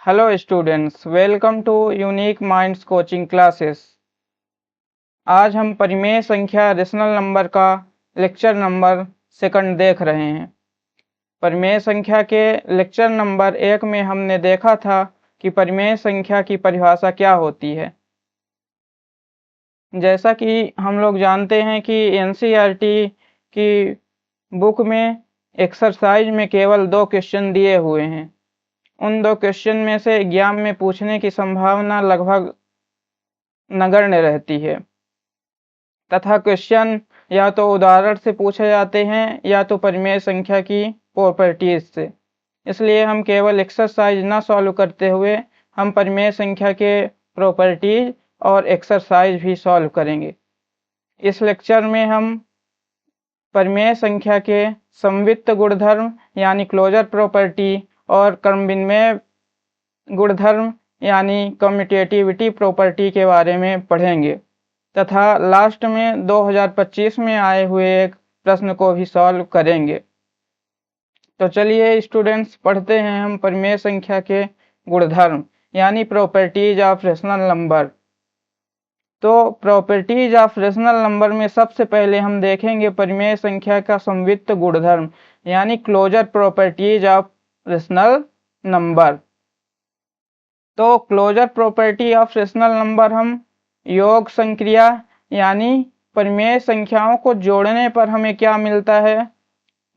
Hello students, welcome to Unique Minds coaching classes. आज हम परिमेय संख्या रेशनल नंबर का लेक्चर नंबर 2 देख रहे हैं। परिमेय संख्या के लेक्चर नंबर 1 में हमने देखा था कि परिमेय संख्या की परिभाषा क्या होती है। जैसा कि हम लोग जानते हैं कि एनसीईआरटी की बुक में एक्सरसाइज में केवल 2 क्वेश्चन दिए हुए हैं। उन 2 क्वेश्चन में से एग्जाम में पूछने की संभावना लगभग नगण्य रहती है तथा क्वेश्चन या तो उदाहरण से पूछे जाते हैं या तो परिमेय संख्या की प्रॉपर्टीज से। इसलिए हम केवल एक्सरसाइज ना सॉल्व करते हुए हम परिमेय संख्या के प्रॉपर्टीज और एक्सरसाइज भी सॉल्व करेंगे। इस लेक्चर में हम परिमेय संख्या के समवित्त गुणधर्म यानी क्लोजर प्रॉपर्टी और क्रमविनिमय गुणधर्म यानी कम्यूटेटिविटी प्रॉपर्टी के बारे में पढ़ेंगे तथा लास्ट में 2025 में आए हुए एक प्रश्न को भी सॉल्व करेंगे। तो चलिए स्टूडेंट्स, पढ़ते हैं हम परिमेय संख्या के गुणधर्म यानी प्रॉपर्टीज ऑफ रेशनल नंबर। तो प्रॉपर्टीज ऑफ रेशनल नंबर में सबसे पहले हम देखेंगे परिमेय संख्या का समवित्त गुणधर्म यानी closure properties of rational number. तो closure property of rational number हम योग संक्रिया यानी परिमेय संख्याओं को जोड़ने पर हमें क्या मिलता है,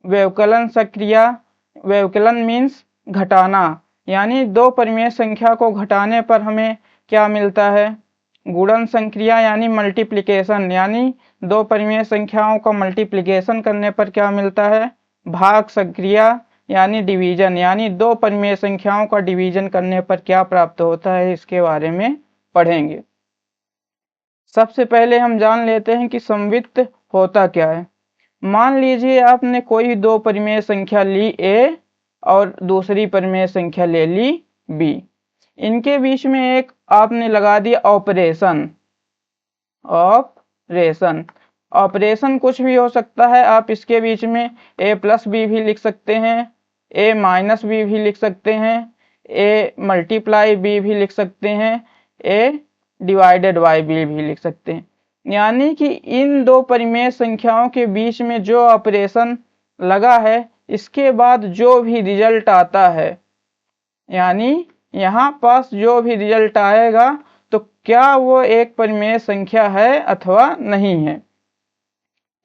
व्यवकलन संक्रिया, व्यवकलन मीन्स घटाना, यानी 2 परिमेय संख्या को घटाने पर हमें क्या मिलता है, गुणन संक्रिया यानी मल्टीप्लिकेशन, यानी 2 परिमेय संख्याओं का मल्टीप्लिकेशन करने पर क्या मिलता है, भाग संक्रिया यानी डिवीजन, यानी 2 परिमेय संख्याओं का डिवीजन करने पर क्या प्राप्त होता है, इसके बारे में पढ़ेंगे। सबसे पहले हम जान लेते हैं कि समवित्त होता क्या है। मान लीजिए आपने कोई 2 परिमेय संख्या ली ए और दूसरी परिमेय संख्या ले ली बी। इनके बीच में एक आपने लगा दिया ऑपरेशन। ऑपरेशन कुछ भी हो सकता है। आप इसके बीच में ए प्लस बी भी लिख सकते हैं, ए माइनस बी भी लिख सकते हैं, ए मल्टीप्लाई बी भी लिख सकते हैं, ए डिवाइडेड बाई बी भी लिख सकते हैं। यानी कि इन 2 परिमेय संख्याओं के बीच में जो ऑपरेशन लगा है, इसके बाद जो भी रिजल्ट आता है, यानी यहाँ पास जो भी रिजल्ट आएगा तो क्या वो एक परिमेय संख्या है अथवा नहीं है।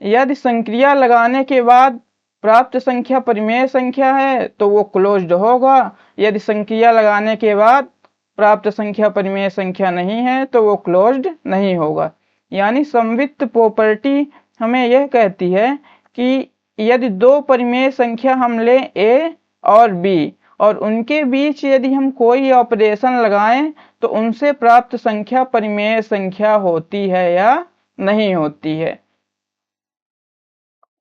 यदि संक्रिया लगाने के बाद प्राप्त संख्या परिमेय संख्या है तो वो क्लोज्ड होगा। यदि संक्रिया लगाने के बाद प्राप्त संख्या परिमेय संख्या नहीं है तो वो क्लोज्ड नहीं होगा। यानी समवित्त प्रॉपर्टी हमें यह कहती है कि यदि 2 परिमेय संख्या हम लें ए और बी और उनके बीच यदि हम कोई ऑपरेशन लगाएं तो उनसे प्राप्त संख्या परिमेय संख्या होती है या नहीं होती है।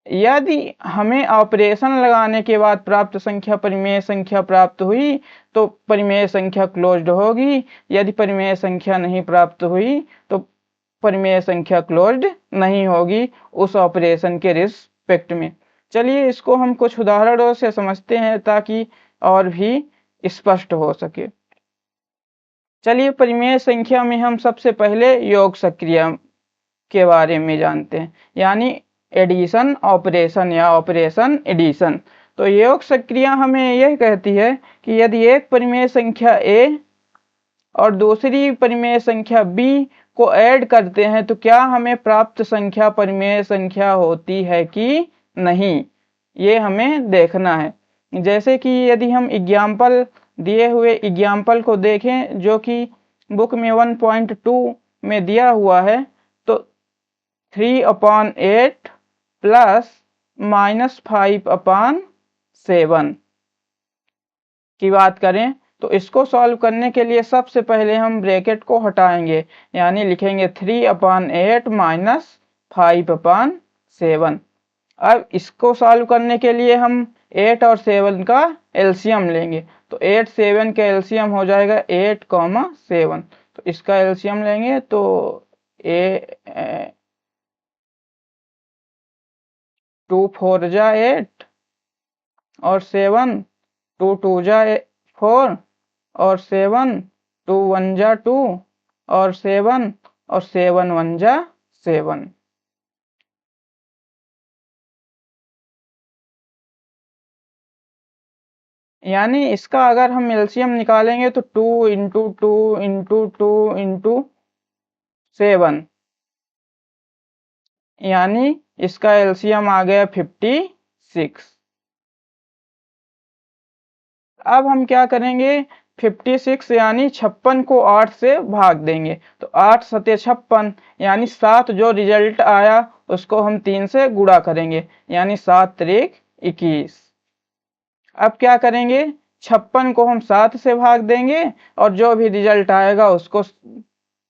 यदि हमें ऑपरेशन लगाने के बाद प्राप्त संख्या परिमेय संख्या प्राप्त हुई तो परिमेय संख्या क्लोज्ड होगी। यदि परिमेय संख्या नहीं प्राप्त हुई तो परिमेय संख्या क्लोज्ड नहीं होगी उस ऑपरेशन के रिस्पेक्ट में। चलिए इसको हम कुछ उदाहरणों से समझते हैं ताकि और भी स्पष्ट हो सके। चलिए परिमेय संख्या में हम सबसे पहले योग संक्रिया के बारे में जानते हैं, यानी एडिशन ऑपरेशन या ऑपरेशन एडिशन। तो योग संक्रिया हमें यह कहती है कि यदि एक परिमेय संख्या ए और दूसरी परिमेय संख्या बी को ऐड करते हैं तो क्या हमें प्राप्त संख्या परिमेय संख्या होती है कि नहीं, ये हमें देखना है। जैसे कि यदि हम एग्जाम्पल दिए हुए एग्जाम्पल को देखें जो कि बुक में 1.2 में दिया हुआ है, तो 3/8 प्लस -5/7 की बात करें तो इसको सॉल्व करने के लिए सबसे पहले हम ब्रैकेट को हटाएंगे, यानी लिखेंगे 3/8 -5/7। अब इसको सॉल्व करने के लिए हम 8 और 7 का एलसीएम लेंगे, तो 8 7 का एलसीएम हो जाएगा 8, 7। तो इसका एलसीएम लेंगे तो 2 4 जा 8 और 7 2 2 जा 4 और 7, 2 1 जा 2 और 7 और 7 1 जा 7। यानी इसका अगर हम एलसीएम निकालेंगे तो 2 इंटू 2 इंटू 2 इंटू 7, यानी इसका एलसीएम आ गया 56। अब हम क्या करेंगे, 56 यानी 56 को 8 से भाग देंगे तो 8 सते 56, यानी 7 जो रिजल्ट आया उसको हम 3 से गुणा करेंगे, यानी 7 त्रिक 21। अब क्या करेंगे, 56 को हम 7 से भाग देंगे और जो भी रिजल्ट आएगा उसको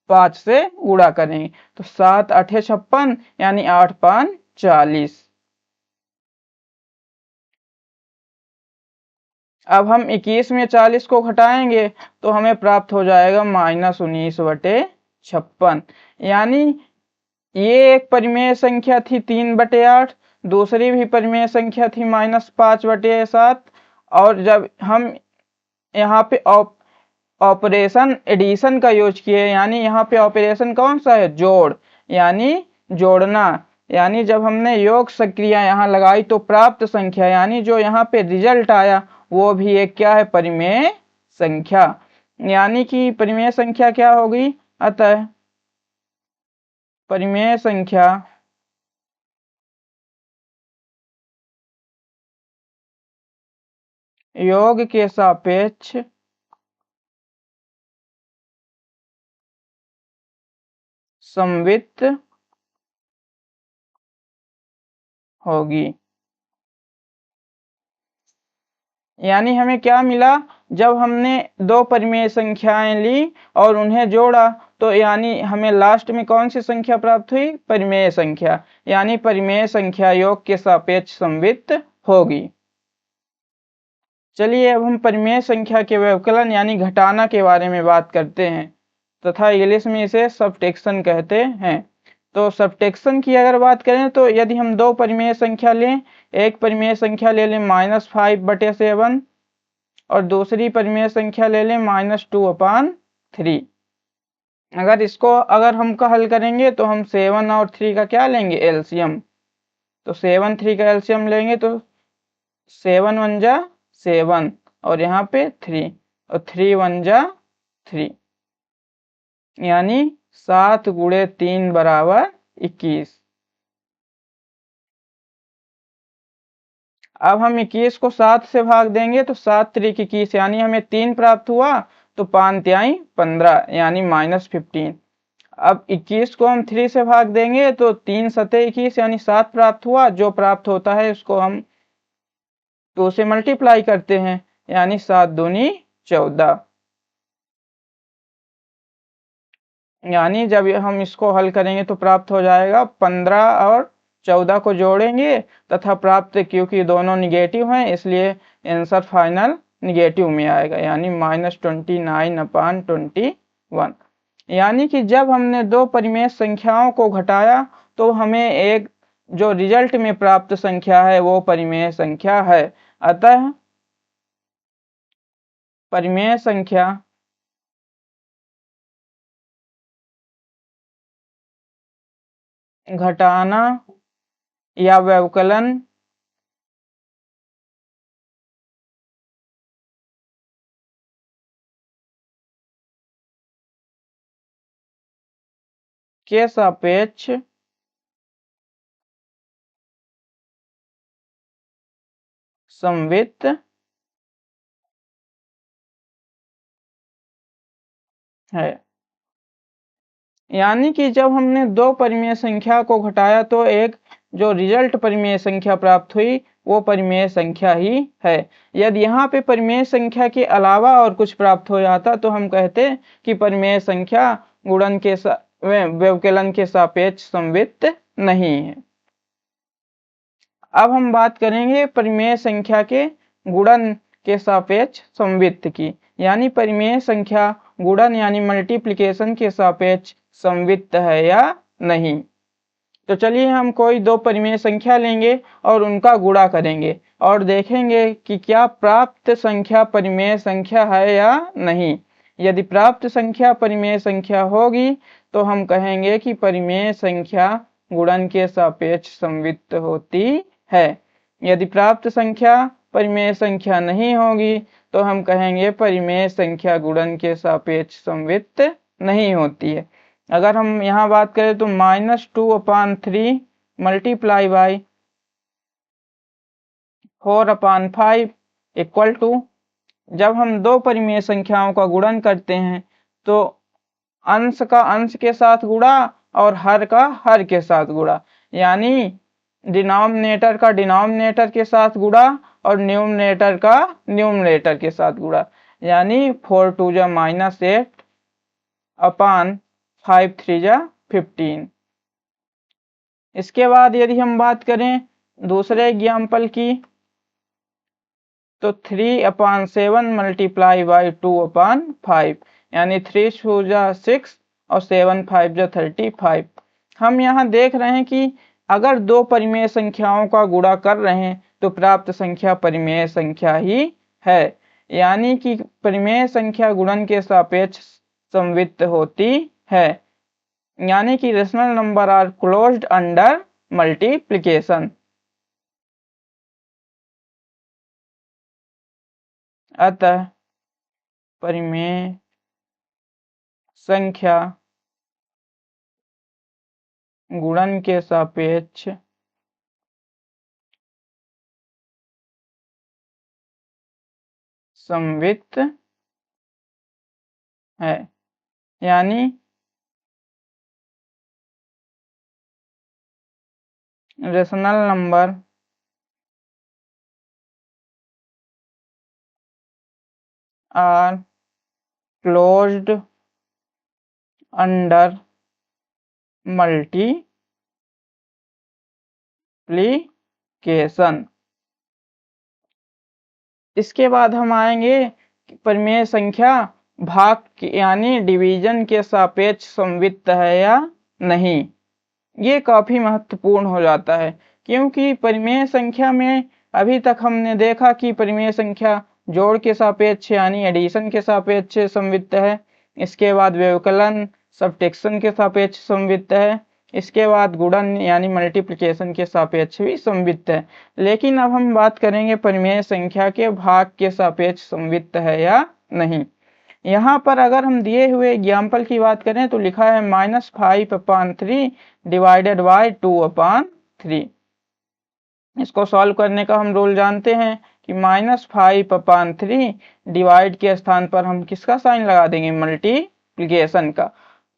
5 से गुणा करेंगे तो 7 8 56, यानी 8 5 40। अब हम 21 में 40 को घटाएंगे तो हमें प्राप्त हो जाएगा -19/56। यानी ये एक परिमेय संख्या थी 3/8, दूसरी भी परिमेय संख्या थी -5/7। और जब हम यहाँ पे ऑपरेशन एडिशन का यूज किए, यानी यहाँ पे ऑपरेशन कौन सा है, जोड़, यानी जोड़ना, यानी जब हमने योग सक्रिया यहाँ लगाई तो प्राप्त संख्या, यानी जो यहाँ पे रिजल्ट आया वो भी एक क्या है, परिमेय संख्या। यानी कि परिमेय संख्या क्या होगी, अतः परिमेय संख्या योग के सापेक्ष समवित होगी। यानी हमें क्या मिला, जब हमने दो परिमेय संख्याएं ली और उन्हें जोड़ा तो यानी हमें लास्ट में कौन सी संख्या प्राप्त हुई, परिमेय संख्या, यानी परिमेय संख्या योग के सापेक्ष समवित होगी। चलिए अब हम परिमेय संख्या के व्यवकलन यानी घटाना के बारे में बात करते हैं, तथा इंग्लिश में इसे सब्ट्रैक्शन कहते हैं। तो सब्ट्रैक्शन की अगर बात करें तो यदि हम दो परिमेय संख्या लें, एक परिमेय संख्या ले लें -5/7 और दूसरी परिमेय संख्या ले लें -2/3। अगर हम हल करेंगे तो हम 7 और 3 का क्या लेंगे, एलसीएम। तो 7 3 का एलसीएम लेंगे तो 7 1 जा 7 और यहाँ पे 3 और 3 1 जा 3, यानी 7 × 3 = 21। अब हम 21 को 7 से भाग देंगे तो 7 त्रिक 21, यानी हमें 3 प्राप्त हुआ तो 5 तिहाई 15, यानी -15। अब 21 को हम 3 से भाग देंगे तो 3 सते 21, यानी 7 प्राप्त हुआ। जो प्राप्त होता है उसको हम 2 से मल्टीप्लाई करते हैं, यानी 7 दूनी 14। यानी जब हम इसको हल करेंगे तो प्राप्त हो जाएगा 15 और 14 को जोड़ेंगे तथा प्राप्त, क्योंकि दोनों निगेटिव हैं इसलिए आंसर फाइनल निगेटिव में आएगा, यानी -29/21। यानी कि जब हमने दो परिमेय संख्याओं को घटाया तो हमें एक जो रिजल्ट में प्राप्त संख्या है वो परिमेय संख्या है। अतः परिमेय संख्या घटाना या व्यवकलन के सापेक्ष समवित है। यानी कि जब हमने दो परिमेय संख्या को घटाया तो एक जो रिजल्ट परिमेय संख्या प्राप्त हुई वो परिमेय संख्या ही है। यदि यहाँ पे परिमेय संख्या के अलावा और कुछ प्राप्त हो जाता तो हम कहते कि परिमेय संख्या गुणन के व्यवकलन के सापेक्ष समवित नहीं है। अब हम बात करेंगे परिमेय संख्या के गुणन के सापेक्ष समवित की, यानी परिमेय संख्या गुणन यानी मल्टीप्लिकेशन के सापेक्ष समवित है या नहीं। तो चलिए हम कोई दो परिमेय संख्या लेंगे और उनका गुणा करेंगे और देखेंगे कि क्या प्राप्त संख्या परिमेय संख्या है या नहीं। यदि प्राप्त संख्या परिमेय संख्या होगी तो हम कहेंगे कि परिमेय संख्या गुणन के सापेक्ष समवित होती है। यदि प्राप्त संख्या परिमेय संख्या नहीं होगी तो हम कहेंगे परिमेय संख्या गुणन के सापेक्ष समवित नहीं होती है। अगर हम यहाँ बात करें तो -2/3 मल्टीप्लाई बाई 4/5 इक्वल टू, जब हम दो परिमेय संख्याओं का गुणन करते हैं तो अंश का अंश के साथ गुणा और हर का हर के साथ गुणा, यानी डिनोमिनेटर का डिनोमिनेटर के साथ गुणा और न्यूमरेटर का न्यूमरेटर के साथ गुणा, यानी 4 2 जा -8 अपान 5 3 जा 15। इसके बाद यदि हम बात करें दूसरे एग्जाम्पल की तो 3/7 मल्टीप्लाई बाई 2/5, यानी 3 2 जा 6 और 7 5 जा 35। हम यहाँ देख रहे हैं कि अगर दो परिमेय संख्याओं का गुणा कर रहे हैं तो प्राप्त संख्या परिमेय संख्या ही है, यानी कि परिमेय संख्या गुणन के सापेक्ष समवित होती है, यानी कि rational number are closed under multiplication. अतः परिमेय संख्या गुणन के सापेक्ष समवित है, यानी rational number are closed under multiplication. इसके बाद हम आएंगे परिमेय संख्या भाग यानी डिवीजन के सापेक्ष समवित है या नहीं। ये काफी महत्वपूर्ण हो जाता है, क्योंकि परिमेय संख्या में अभी तक हमने देखा कि परिमेय संख्या जोड़ के सापेक्ष यानी एडिशन के सापेक्ष समवित है, इसके बाद व्यवकलन सब्ट्रैक्शन के सापेक्ष समवित है, इसके बाद गुणन यानी मल्टीप्लिकेशन के सापेक्ष भी समवित है। लेकिन अब हम बात करेंगे परिमेय संख्या के भाग के सापेक्ष समवित है या नहीं। यहाँ पर अगर हम दिए हुए एग्जाम्पल की बात करें तो लिखा है -5/3 डिवाइडेड बाय 2/3। इसको सॉल्व करने का हम रूल जानते हैं कि -5/3 डिवाइड के स्थान पर हम किसका साइन लगा देंगे, मल्टीप्लिकेशन का।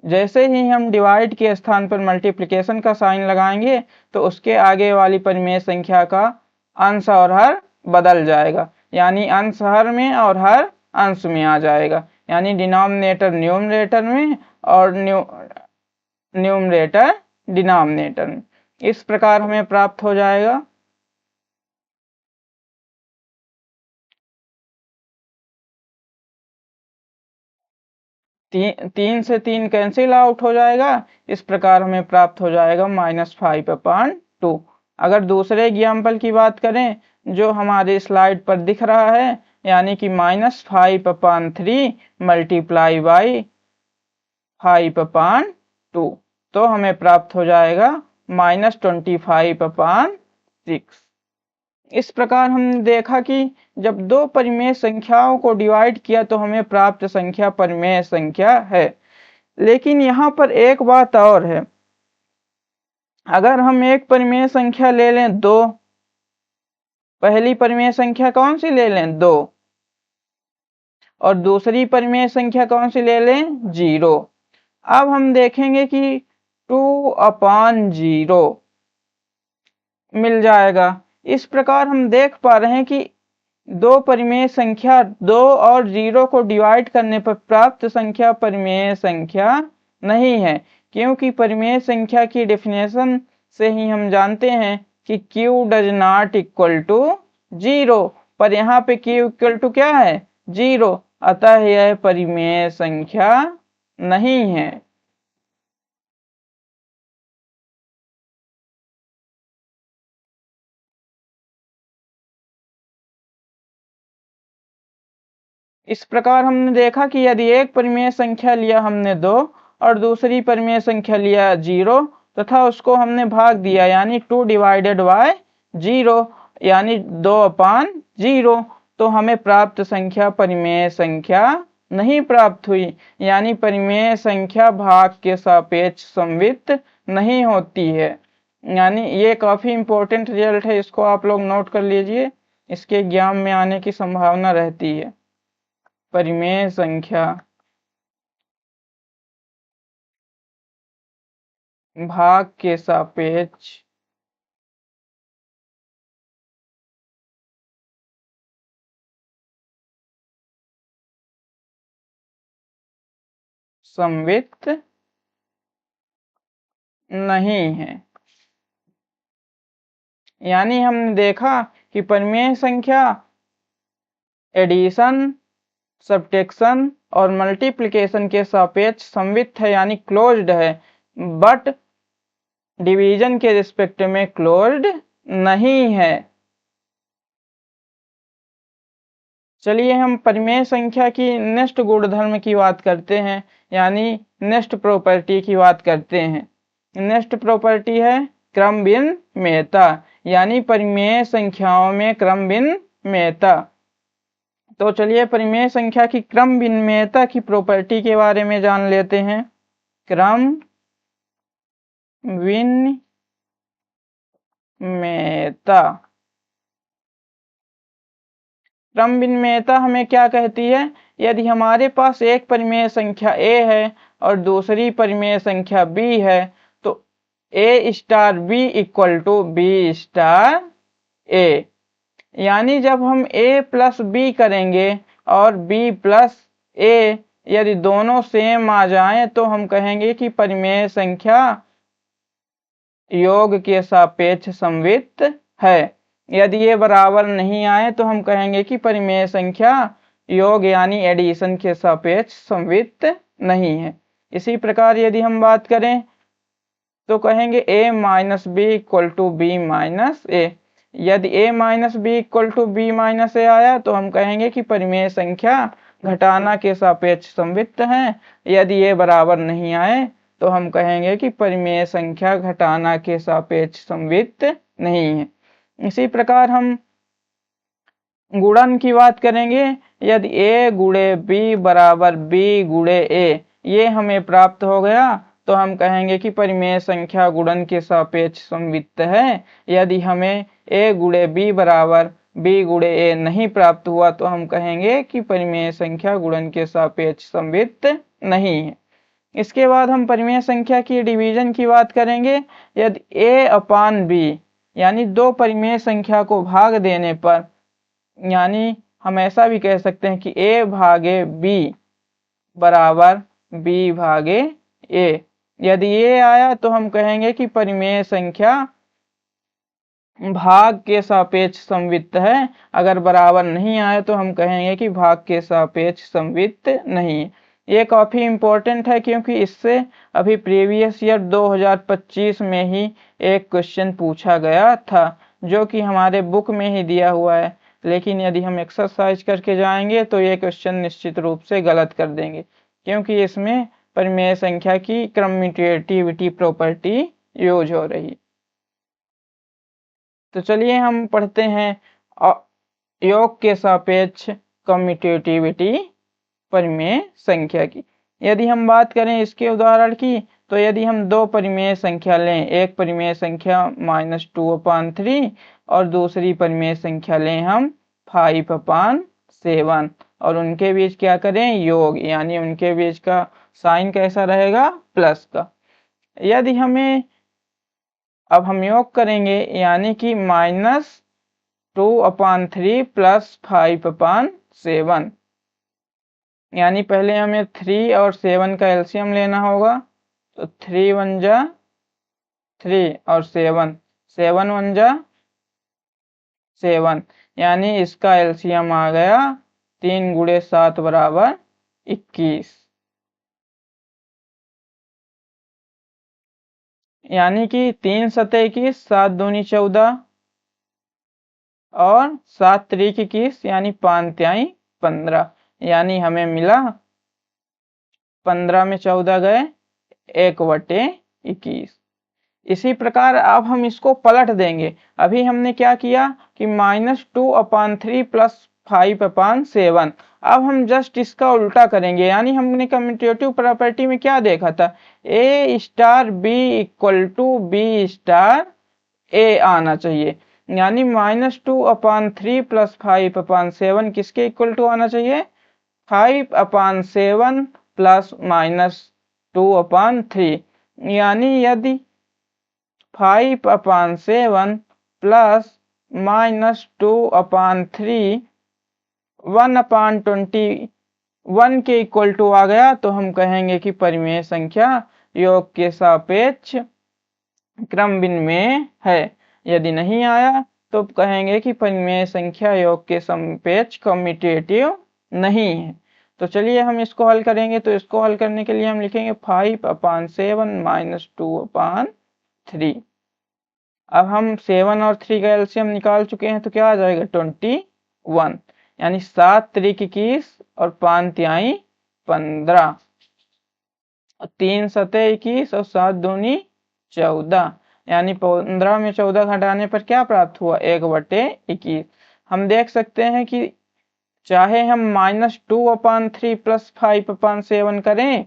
जैसे ही हम डिवाइड के स्थान पर मल्टीप्लिकेशन का साइन लगाएंगे तो उसके आगे वाली परिमेय संख्या का अंश और हर बदल जाएगा, यानी अंश हर में और हर अंश में आ जाएगा, यानी डिनोमिनेटर न्यूमरेटर में और न्यूमरेटर डिनोमिनेटर में। इस प्रकार हमें प्राप्त हो जाएगा 3 से 3 कैंसिल आउट हो जाएगा। इस प्रकार हमें प्राप्त हो जाएगा -5/2। अगर दूसरे एग्जाम्पल की बात करें जो हमारे स्लाइड पर दिख रहा है, यानी कि -5/3 मल्टीप्लाई बाई 5/2, तो हमें प्राप्त हो जाएगा -25/6। इस प्रकार हमने देखा कि जब दो परिमेय संख्याओं को डिवाइड किया तो हमें प्राप्त संख्या परिमेय संख्या है। लेकिन यहाँ पर एक बात और है, अगर हम एक परिमेय संख्या ले लें 2, पहली परिमेय संख्या कौन सी ले लें 2, और दूसरी परिमेय संख्या कौन सी ले लें 0। अब हम देखेंगे कि 2/0 मिल जाएगा। इस प्रकार हम देख पा रहे हैं कि दो परिमेय संख्या 2 और 0 को डिवाइड करने पर प्राप्त संख्या परिमेय संख्या नहीं है, क्योंकि परिमेय संख्या की डेफिनेशन से ही हम जानते हैं कि q does not equal to 0, पर यहाँ पे q इक्वल टू क्या है 0, अतः यह परिमेय संख्या नहीं है। इस प्रकार हमने देखा कि यदि एक परिमेय संख्या लिया हमने 2 और दूसरी परिमेय संख्या लिया 0 तथा उसको हमने भाग दिया यानी 2 डिवाइडेड बाय 0 यानी 2/0 तो हमें प्राप्त संख्या परिमेय संख्या नहीं प्राप्त हुई, यानी परिमेय संख्या भाग के सापेक्ष समवित नहीं होती है। यानी ये काफी इंपॉर्टेंट रिजल्ट है, इसको आप लोग नोट कर लीजिए, इसके एग्जाम में आने की संभावना रहती है। परिमेय संख्या भाग के सापेक्ष समवित नहीं है। यानी हमने देखा कि परिमेय संख्या एडिशन, सब्ट्रैक्शन और मल्टीप्लिकेशन के सापेक्ष समवित है यानी क्लोज्ड है, बट डिवीजन के रिस्पेक्ट में क्लोज्ड नहीं है। चलिए हम परिमेय संख्या की नेक्स्ट गुणधर्म की बात करते हैं, यानी नेक्स्ट प्रॉपर्टी की बात करते हैं। नेक्स्ट प्रॉपर्टी है क्रम भिन्नता, यानी परिमेय संख्याओं में क्रम भिन्नता। तो चलिए परिमेय संख्या की क्रम भिन्नता की प्रॉपर्टी के बारे में जान लेते हैं। क्रम भिन्नता, क्रम भिन्नता हमें क्या कहती है? यदि हमारे पास एक परिमेय संख्या a है और दूसरी परिमेय संख्या b है तो a star b equal to b star a, यानी जब हम a प्लस b करेंगे और b प्लस a यदि दोनों सेम आ जाएं तो हम कहेंगे कि परिमेय संख्या योग के सापेक्ष समवित है। यदि ये बराबर नहीं आए तो हम कहेंगे कि परिमेय संख्या योग यानी एडिशन के सापेक्ष समवित नहीं है। इसी प्रकार यदि हम बात करें तो कहेंगे a minus B equal to B minus A. यदि a minus B equal to B minus A आया तो हम कहेंगे कि परिमेय संख्या घटाना के सापेक्ष समवित है। यदि ये बराबर नहीं आए तो हम कहेंगे कि परिमेय संख्या घटाना के सापेक्ष समवित नहीं है। इसी प्रकार हम गुणन की बात करेंगे। यदि a गुणे b बराबर b गुणे a ये हमें प्राप्त हो गया तो हम कहेंगे कि परिमेय संख्या गुणन के सापेक्ष समवित है। यदि हमें a गुणे b बराबर b गुणे a नहीं प्राप्त हुआ तो हम कहेंगे कि परिमेय संख्या गुणन के सापेक्ष समवित नहीं है। इसके बाद हम परिमेय संख्या की डिवीजन की बात करेंगे। यदि a अपान b यानी दो परिमेय संख्या को भाग देने पर, यानी हम ऐसा भी कह सकते हैं कि a भागे b बराबर b भागे a, यदि ये आया तो हम कहेंगे कि परिमेय संख्या भाग के सापेक्ष समवित है। अगर बराबर नहीं आए तो हम कहेंगे कि भाग के सापेक्ष समवित नहीं है। ये काफी इंपॉर्टेंट है क्योंकि इससे अभी प्रीवियस ईयर 2025 में ही एक क्वेश्चन पूछा गया था जो कि हमारे बुक में ही दिया हुआ है, लेकिन यदि हम एक्सरसाइज करके जाएंगे तो ये क्वेश्चन निश्चित रूप से गलत कर देंगे क्योंकि इसमें परिमेय संख्या की कम्यूटेटिविटी प्रॉपर्टी यूज हो रही। तो चलिए हम पढ़ते हैं योग के सापेक्ष कम्यूटेटिविटी परिमेय संख्या की। यदि हम बात करें इसके उदाहरण की तो यदि हम दो परिमेय संख्या लें, एक परिमेय संख्या -2/3 और दूसरी परिमेय संख्या लें हम 5/7 और उनके बीच क्या करें योग, यानी उनके बीच का साइन कैसा रहेगा प्लस का। यदि हमें अब हम योग करेंगे यानी कि -2/3 प्लस 5/7, यानी पहले हमें 3 और 7 का एलसीएम लेना होगा। तो 3 1 जा 3 और 7 1 जा 7, यानी इसका एलसीएम आ गया 3 गुणे 7 बराबर 21, यानी कि 3 सतह 21, 7 दूनी 14 और 7 त्रिक 21 यानी 5 तिहाई 15। यानी हमें मिला 15 में 14 गए 1/21। इसी प्रकार अब हम इसको पलट देंगे। अभी हमने क्या किया कि -2/3 + 5/7। अब हम जस्ट इसका उल्टा करेंगे, यानी हमने कम्यूटेटिव प्रॉपर्टी में क्या देखा था, A star B equal to B star A आना चाहिए। यानी -2/3 + 5/7 किसके इक्वल टू आना चाहिए, 5/7 ± 2/3। यानी यदि 5/7 ± 2/3 1/21 के इक्वल टू आ गया तो हम कहेंगे कि परिमेय संख्या योग के सापेक्ष क्रम भिन्न में है। यदि नहीं आया तो कहेंगे कि परिमेय संख्या योग के सापेक्ष कम्यूटेटिव नहीं है। तो चलिए हम इसको हल करेंगे। तो इसको हल करने के लिए हम लिखेंगे 5/7 - 2/3। अब हम 7 और 3 का एलसीएम निकाल चुके हैं तो क्या आ जाएगा 21। यानी 7 त्रिक 21 और 5 तिहाई 15 और 3 सतह 21 और 7 दूनी 14। यानी 15 में 14 घटाने पर क्या प्राप्त हुआ 1/21। हम देख सकते हैं कि चाहे हम -2/3 + 5/7 करें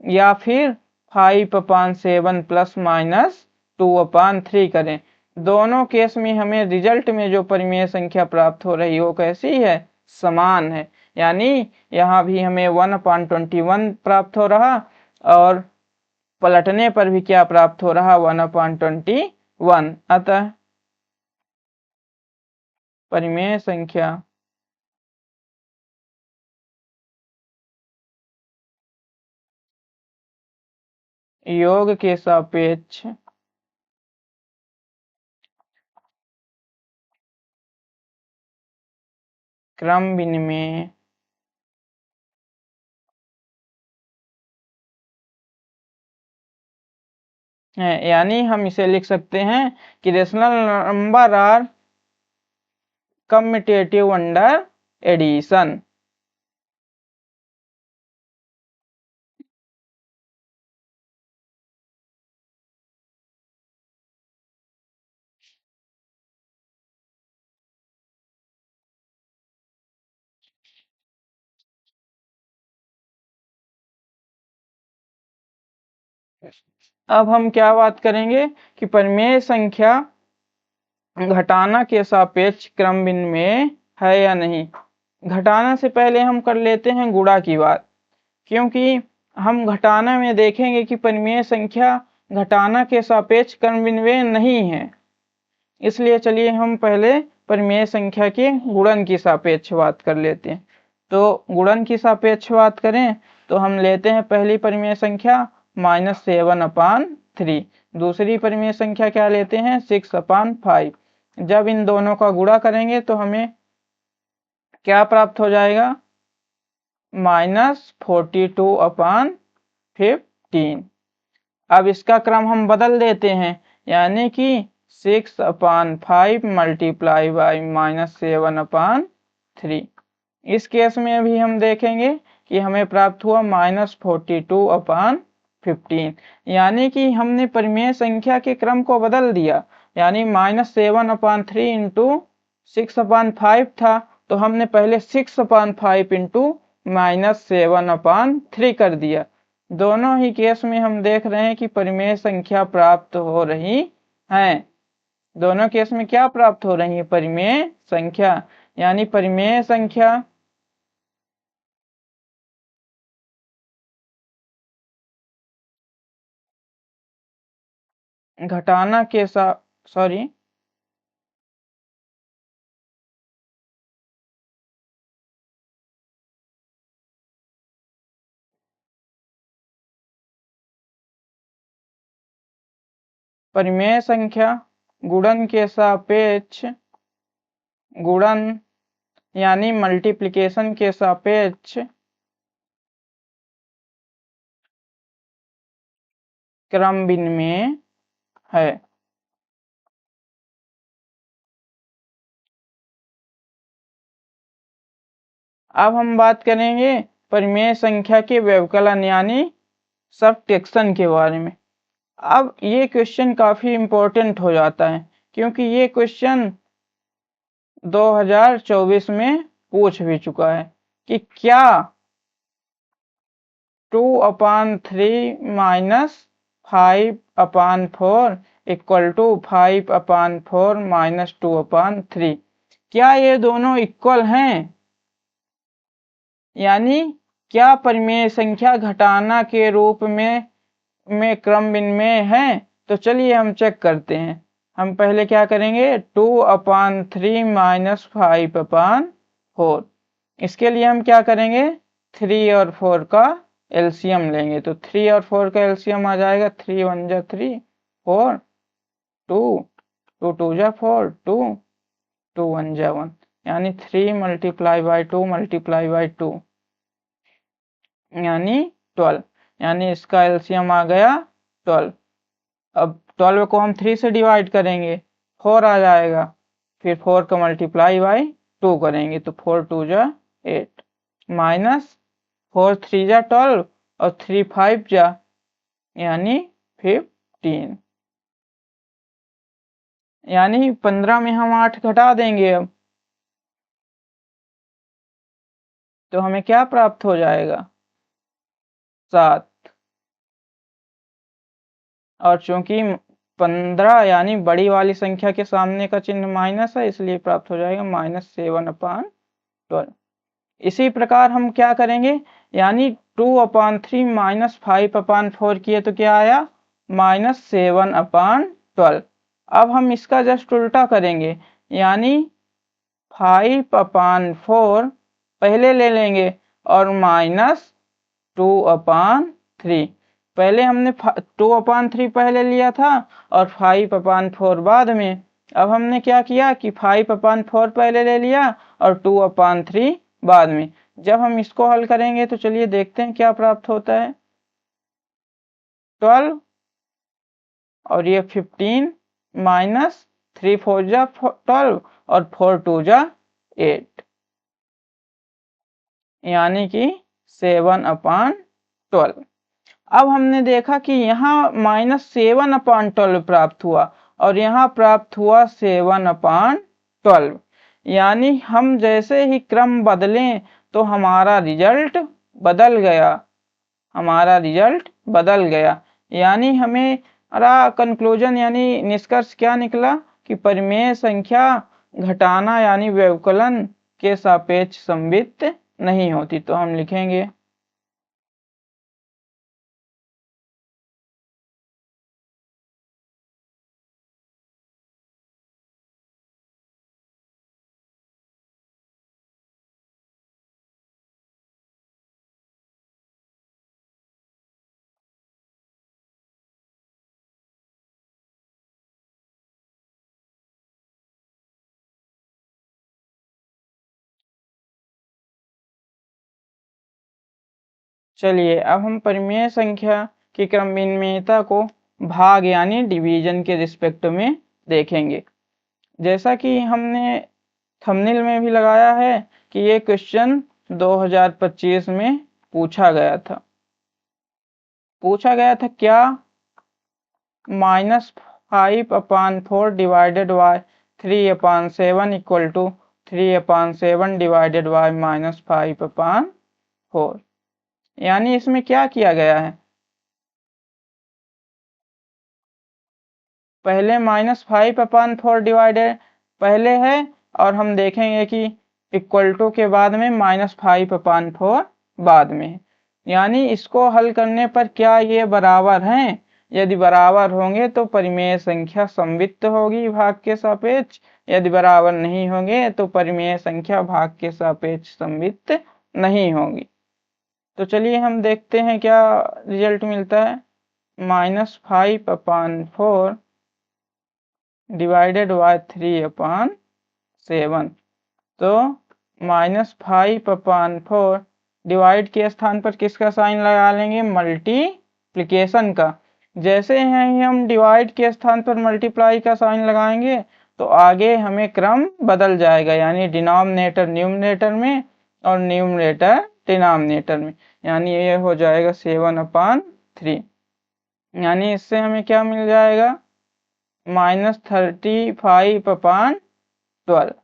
या फिर 5/7 ± 2/3 करें, दोनों केस में हमें रिजल्ट में जो परिमेय संख्या प्राप्त हो रही है वो कैसी है, समान है। यानी यहाँ भी हमें 1/21 प्राप्त हो रहा और पलटने पर भी क्या प्राप्त हो रहा 1/21। अतः परिमेय संख्या योग के सापेक्ष क्रम भिन्न में है। यानी हम इसे लिख सकते हैं कि rational number are commutative under addition. अब हम क्या बात करेंगे कि परिमेय संख्या घटाना के सापेक्ष क्रम भिन्न में है या नहीं। घटाना से पहले हम कर लेते हैं गुणा की बात, क्योंकि हम घटाना में देखेंगे कि परिमेय संख्या घटाना के सापेक्ष क्रम भिन्न में नहीं है। इसलिए चलिए हम पहले परिमेय संख्या के गुणन की सापेक्ष बात कर लेते हैं। तो गुणन की सापेक्ष बात करें तो हम लेते हैं पहली परिमेय संख्या -7/3, दूसरी परिमेय संख्या क्या लेते हैं 6/5। जब इन दोनों का गुणा करेंगे तो हमें क्या प्राप्त हो जाएगा -42/15। अब इसका क्रम हम बदल देते हैं, यानी कि 6/5 × -7/3। इस केस में भी हम देखेंगे कि हमें प्राप्त हुआ -42/15। यानी कि हमने परिमेय संख्या के क्रम को बदल दिया। यानी -7/3 × 6/5 था तो हमने पहले 6/5 × -7/3 कर दिया। दोनों ही केस में हम देख रहे हैं कि परिमेय संख्या प्राप्त हो रही हैं। दोनों केस में क्या प्राप्त हो रही है परिमेय संख्या। यानी परिमेय संख्या घटाना के साथ परिमेय संख्या गुणन के सापेक्ष गुणन यानी मल्टीप्लिकेशन के सापेक्ष क्रम भिन्न में है। अब हम बात करेंगे परिमेय संख्या के व्यवकलन यानी सबट्रैक्शन के बारे में। अब ये क्वेश्चन काफी इम्पोर्टेंट हो जाता है क्योंकि ये क्वेश्चन 2024 में पूछ भी चुका है कि क्या 2/3 माइनस 5/4 इक्वल टू 5/4 माइनस 2/3, क्या ये दोनों इक्वल हैं, यानी क्या परिमेय संख्या घटाना के रूप में क्रम विनिमय है। तो चलिए हम चेक करते हैं। हम पहले क्या करेंगे, 2/3 माइनस 5/4, इसके लिए हम क्या करेंगे, 3 और 4 का एलसीएम लेंगे। तो 3 और 4 का एलसीएम आ जाएगा 3 1 जा 3 4 2 2 2 जा 4 2 2 1 जा 1, यानी 3 मल्टीप्लाई बाई 2 मल्टीप्लाई बाई 2 यानी 12, यानी इसका एलसीएम आ गया 12। अब 12 को हम 3 से डिवाइड करेंगे 4 आ जाएगा, फिर 4 का मल्टीप्लाई बाई 2 करेंगे तो 4 2 जा 8 माइनस 4 3 जा 12 और 3 5 जा यानी 15, यानी 15 में हम 8 घटा देंगे अब, तो हमें क्या प्राप्त हो जाएगा, 7। और चूंकि 15 यानी बड़ी वाली संख्या के सामने का चिन्ह माइनस है, इसलिए प्राप्त हो जाएगा -7/12। इसी प्रकार हम क्या करेंगे, यानी 2/3 माइनस 5/4 किए तो क्या आया, -7/12। अब हम इसका जस्ट उल्टा करेंगे, यानी 5/4 पहले ले लेंगे और -2/3, पहले हमने 2/3 पहले लिया था और 5/4 बाद में। अब हमने क्या किया कि 5/4 पहले ले लिया और 2/3 बाद में। जब हम इसको हल करेंगे तो चलिए देखते हैं क्या प्राप्त होता है, 12 और ये 15 माइनस 3 4 जा 12 और 4 2 जा 8, यानी कि 7/12। अब हमने देखा कि यहाँ -7/12 प्राप्त हुआ और यहाँ प्राप्त हुआ 7/12, यानी हम जैसे ही क्रम बदलें तो हमारा रिजल्ट बदल गया, हमारा रिजल्ट बदल गया। यानी हमारा कंक्लूजन यानी निष्कर्ष क्या निकला कि परिमेय संख्या घटाना यानी व्यवकलन के सापेक्ष समवित नहीं होती। तो हम लिखेंगे चलिए अब हम परिमेय संख्या की क्रम विनिमेयता को भाग यानी डिवीजन के रिस्पेक्ट में देखेंगे। जैसा कि हमने थंबनेल में भी लगाया है कि ये क्वेश्चन 2025 में पूछा गया था क्या, -5/4 divided by 3/7 equal to 3/7 divided by -5/4, यानी इसमें क्या किया गया है, पहले -5/4 डिवाइडेड पहले है और हम देखेंगे कि इक्वल टू के बाद में -5/4 बाद में, यानी इसको हल करने पर क्या ये बराबर हैं, यदि बराबर होंगे तो परिमेय संख्या समवित होगी भाग के सापेक्ष, यदि बराबर नहीं होंगे तो परिमेय संख्या भाग के सापेक्ष समवित नहीं होगी। तो चलिए हम देखते हैं क्या रिजल्ट मिलता है, -5/4 डिवाइडेड बाय 3/7, तो -5/4 डिवाइड के स्थान पर किसका साइन लगा लेंगे, मल्टीप्लिकेशन का। जैसे ही हम डिवाइड के स्थान पर मल्टीप्लाई का साइन लगाएंगे तो आगे हमें क्रम बदल जाएगा, यानी डिनोमिनेटर न्यूमरेटर में और न्यूमरेटर डिनोमिनेटर में, यानी ये हो जाएगा 7/3। यानी इससे हमें क्या मिल जाएगा, -35/12।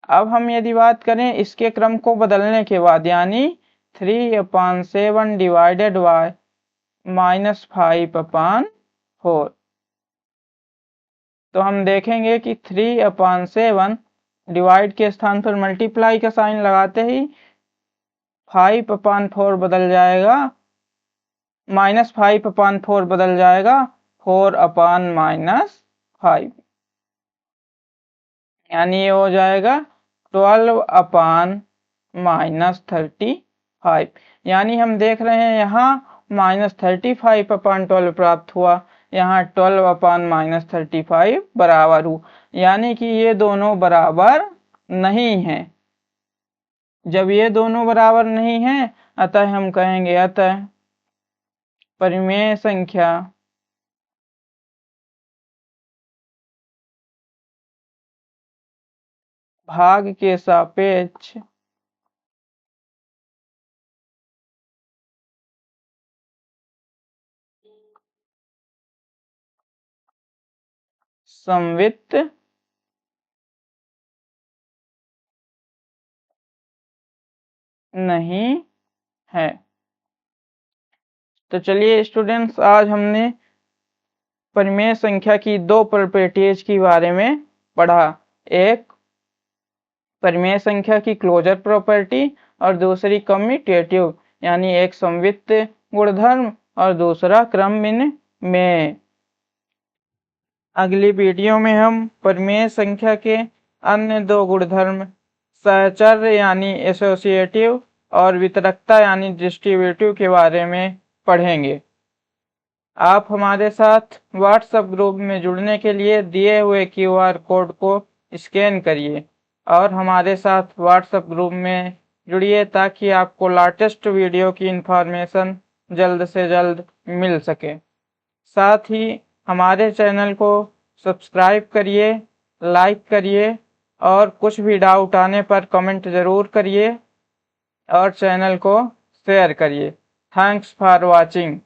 अब हम यदि बात करें इसके क्रम को बदलने के बाद, यानी 3/7 डिवाइडेड बाय -5/4, तो हम देखेंगे कि 3/7 डिवाइड के स्थान पर मल्टीप्लाई का साइन लगाते ही 5/4 बदल जाएगा, -5/4 बदल जाएगा 4/-5, यानी ये हो जाएगा 12/-35। यानी हम देख रहे हैं यहाँ -35/12 प्राप्त हुआ, यहाँ 12/-35 बराबर हुआ, यानी कि ये दोनों बराबर नहीं हैं। जब ये दोनों बराबर नहीं हैं, अतः हम कहेंगे अतः परिमेय संख्या भाग के सापेक्ष समवित नहीं है। तो चलिए स्टूडेंट्स, आज हमने परिमेय संख्या की दो प्रॉपर्टीज के बारे में पढ़ा। एक परिमेय संख्या की क्लोजर प्रॉपर्टी और दूसरी कम्यूटेटिव, यानी एक समवित गुणधर्म और दूसरा क्रमविन्मेय। अगली वीडियो में हम परिमेय संख्या के अन्य दो गुणधर्म सहचर्य यानी एसोसिएटिव और वितरकता यानी डिस्ट्रीब्यूटिव के बारे में पढ़ेंगे। आप हमारे साथ व्हाट्सएप ग्रुप में जुड़ने के लिए दिए हुए QR कोड को स्कैन करिए और हमारे साथ व्हाट्सएप ग्रुप में जुड़िए, ताकि आपको लेटेस्ट वीडियो की इंफॉर्मेशन जल्द से जल्द मिल सके। साथ ही हमारे चैनल को सब्सक्राइब करिए, लाइक करिए और कुछ भी डाउट आने पर कमेंट ज़रूर करिए और चैनल को शेयर करिए। Thanks for watching.